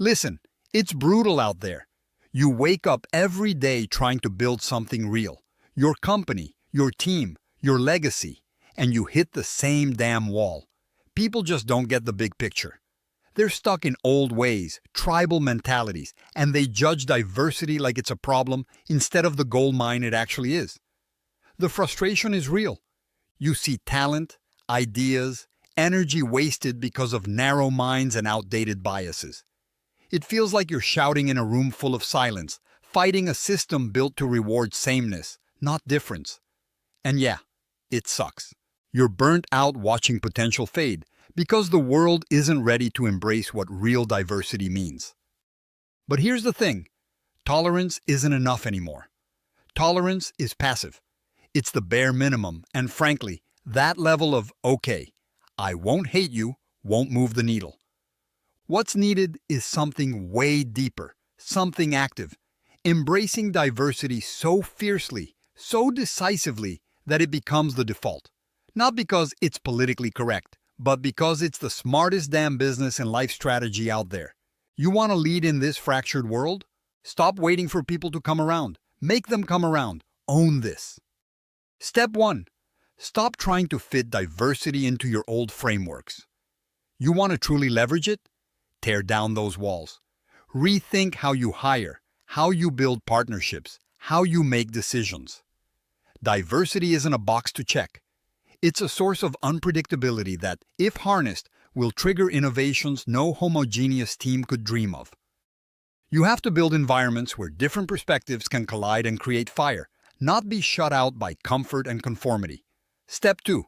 Listen, it's brutal out there. You wake up every day trying to build something real. Your company, your team, your legacy, and you hit the same damn wall. People just don't get the big picture. They're stuck in old ways, tribal mentalities, and they judge diversity like it's a problem instead of the gold mine it actually is. The frustration is real. You see talent, ideas, energy wasted because of narrow minds and outdated biases. It feels like you're shouting in a room full of silence, fighting a system built to reward sameness, not difference. And yeah, it sucks. You're burnt out watching potential fade because the world isn't ready to embrace what real diversity means. But here's the thing, tolerance isn't enough anymore. Tolerance is passive. It's the bare minimum, and frankly, that level of, okay, I won't hate you, won't move the needle. What's needed is something way deeper, something active, embracing diversity so fiercely, so decisively that it becomes the default. Not because it's politically correct, but because it's the smartest damn business and life strategy out there. You want to lead in this fractured world? Stop waiting for people to come around. Make them come around. Own this. Step 1. Stop trying to fit diversity into your old frameworks. You want to truly leverage it? Tear down those walls. Rethink how you hire, how you build partnerships, how you make decisions. Diversity isn't a box to check. It's a source of unpredictability that, if harnessed, will trigger innovations no homogeneous team could dream of. You have to build environments where different perspectives can collide and create fire, not be shut out by comfort and conformity. Step 2.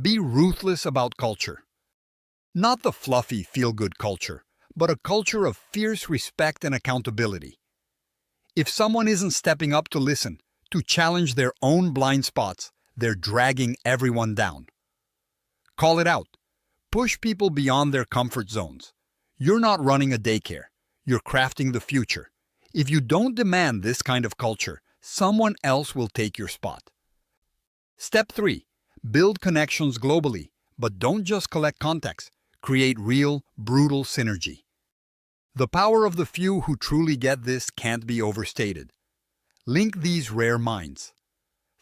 Be ruthless about culture. Not the fluffy, feel-good culture, but a culture of fierce respect and accountability. If someone isn't stepping up to listen, to challenge their own blind spots, they're dragging everyone down. Call it out. Push people beyond their comfort zones. You're not running a daycare. You're crafting the future. If you don't demand this kind of culture, someone else will take your spot. Step 3. Build connections globally, but don't just collect contacts. Create real, brutal synergy. The power of the few who truly get this can't be overstated. Link these rare minds.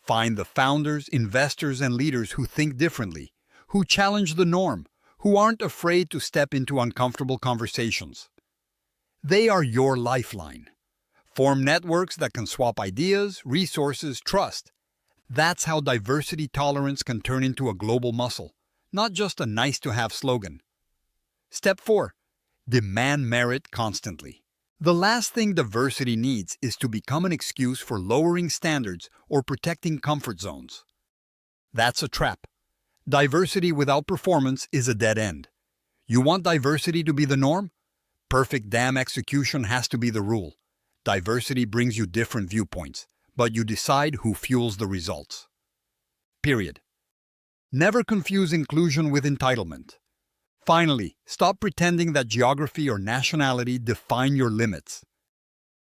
Find the founders, investors, and leaders who think differently, who challenge the norm, who aren't afraid to step into uncomfortable conversations. They are your lifeline. Form networks that can swap ideas, resources, trust. That's how diversity tolerance can turn into a global muscle, not just a nice-to-have slogan. Step 4. Demand merit constantly. The last thing diversity needs is to become an excuse for lowering standards or protecting comfort zones. That's a trap. Diversity without performance is a dead end. You want diversity to be the norm? Perfect damn execution has to be the rule. Diversity brings you different viewpoints, but you decide who fuels the results. Period. Never confuse inclusion with entitlement. Finally, stop pretending that geography or nationality define your limits.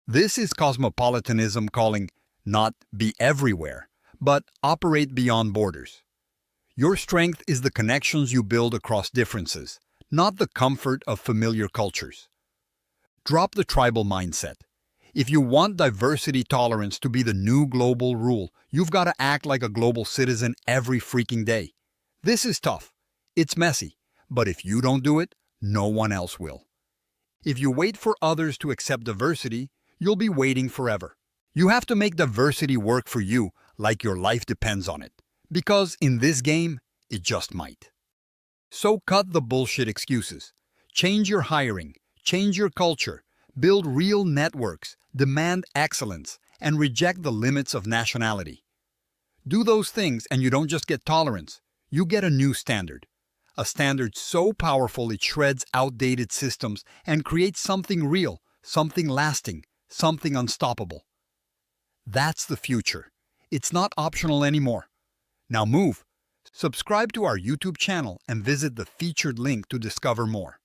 This is cosmopolitanism calling not be everywhere, but operate beyond borders. Your strength is the connections you build across differences, not the comfort of familiar cultures. Drop the tribal mindset. If you want diversity tolerance to be the new global rule, you've got to act like a global citizen every freaking day. This is tough. It's messy. But if you don't do it, no one else will. If you wait for others to accept diversity, you'll be waiting forever. You have to make diversity work for you like your life depends on it. Because in this game, it just might. So cut the bullshit excuses. Change your hiring, change your culture, build real networks, demand excellence, and reject the limits of nationality. Do those things and you don't just get tolerance, you get a new standard. A standard so powerful it shreds outdated systems and creates something real, something lasting, something unstoppable. That's the future. It's not optional anymore. Now move. Subscribe to our YouTube channel and visit the featured link to discover more.